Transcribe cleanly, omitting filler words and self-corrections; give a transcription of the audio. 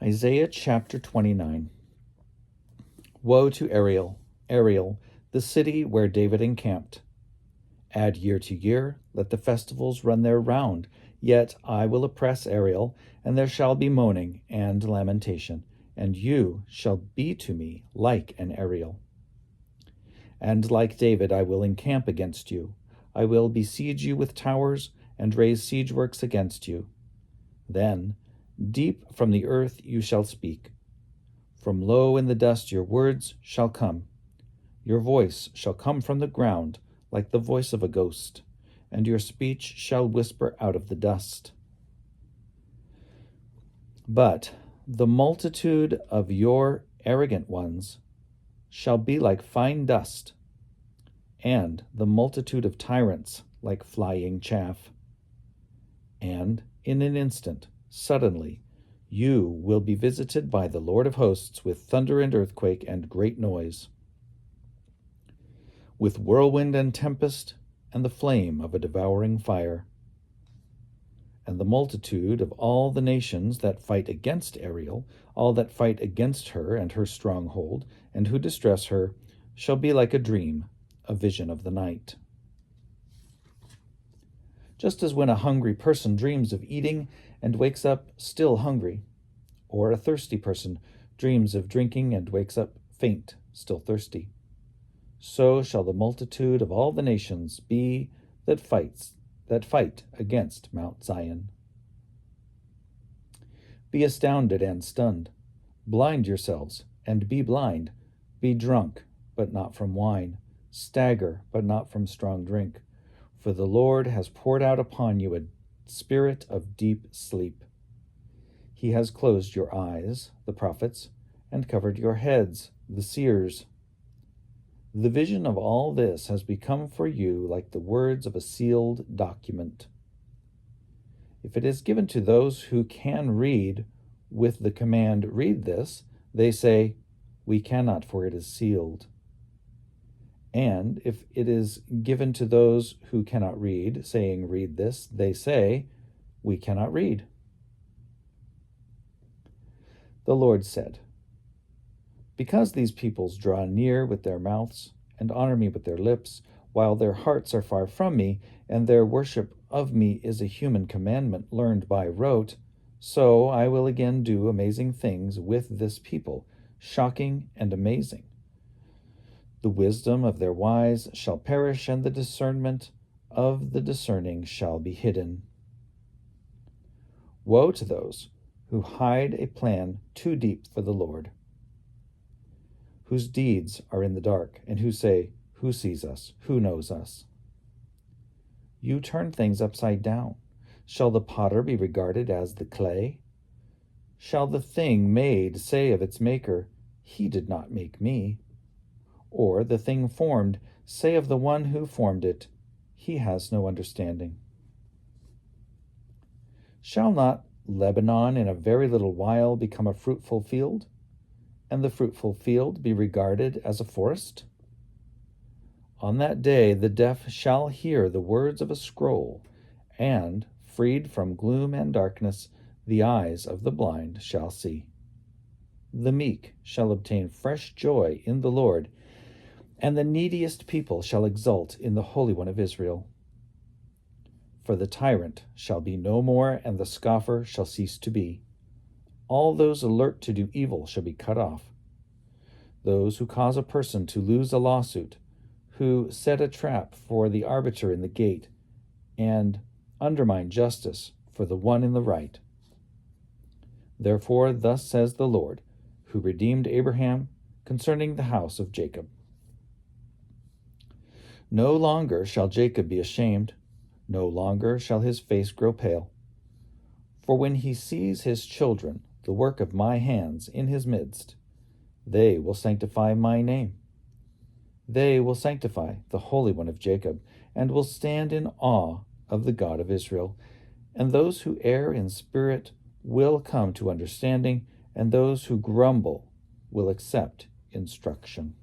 Isaiah chapter 29. Woe to Ariel, Ariel, the city where David encamped. Add year to year, let the festivals run their round. Yet I will oppress Ariel, and there shall be moaning and lamentation, and you shall be to me like an Ariel. And like David I will encamp against you. I will besiege you with towers, and raise siege works against you. Then, deep from the earth you shall speak. From low in the dust your words shall come. Your voice shall come from the ground like the voice of a ghost, and your speech shall whisper out of the dust. But the multitude of your arrogant ones shall be like fine dust, and the multitude of tyrants like flying chaff. And in an instant, suddenly, you will be visited by the Lord of hosts with thunder and earthquake and great noise, with whirlwind and tempest and the flame of a devouring fire. And the multitude of all the nations that fight against Ariel, all that fight against her and her stronghold, and who distress her, shall be like a dream, a vision of the night. Just as when a hungry person dreams of eating and wakes up still hungry, or a thirsty person dreams of drinking and wakes up faint, still thirsty, so shall the multitude of all the nations be that fight against Mount Zion. Be astounded and stunned. Blind yourselves and be blind. Be drunk, but not from wine. Stagger, but not from strong drink. For the Lord has poured out upon you a spirit of deep sleep. He has closed your eyes, the prophets, and covered your heads, the seers. The vision of all this has become for you like the words of a sealed document. If it is given to those who can read with the command, "Read this," they say, "We cannot, for it is sealed." And if it is given to those who cannot read, saying, "Read this," they say, "We cannot read." The Lord said, "Because these peoples draw near with their mouths and honor me with their lips, while their hearts are far from me, and their worship of me is a human commandment learned by rote, so I will again do amazing things with this people, shocking and amazing. The wisdom of their wise shall perish, and the discernment of the discerning shall be hidden. Woe to those who hide a plan too deep for the Lord, whose deeds are in the dark, and who say, 'Who sees us? Who knows us?' You turn things upside down. Shall the potter be regarded as the clay? Shall the thing made say of its maker, 'He did not make me'? Or the thing formed say of the one who formed it, 'He has no understanding'? Shall not Lebanon in a very little while become a fruitful field, and the fruitful field be regarded as a forest? On that day the deaf shall hear the words of a scroll, and, freed from gloom and darkness, the eyes of the blind shall see. The meek shall obtain fresh joy in the Lord, and the neediest people shall exult in the Holy One of Israel. For the tyrant shall be no more, and the scoffer shall cease to be. All those alert to do evil shall be cut off. Those who cause a person to lose a lawsuit, who set a trap for the arbiter in the gate, and undermine justice for the one in the right. Therefore thus says the Lord, who redeemed Abraham, concerning the house of Jacob. No longer shall Jacob be ashamed, no longer shall his face grow pale. For when he sees his children, the work of my hands, in his midst, they will sanctify my name. They will sanctify the Holy One of Jacob, and will stand in awe of the God of Israel. And those who err in spirit will come to understanding, and those who grumble will accept instruction.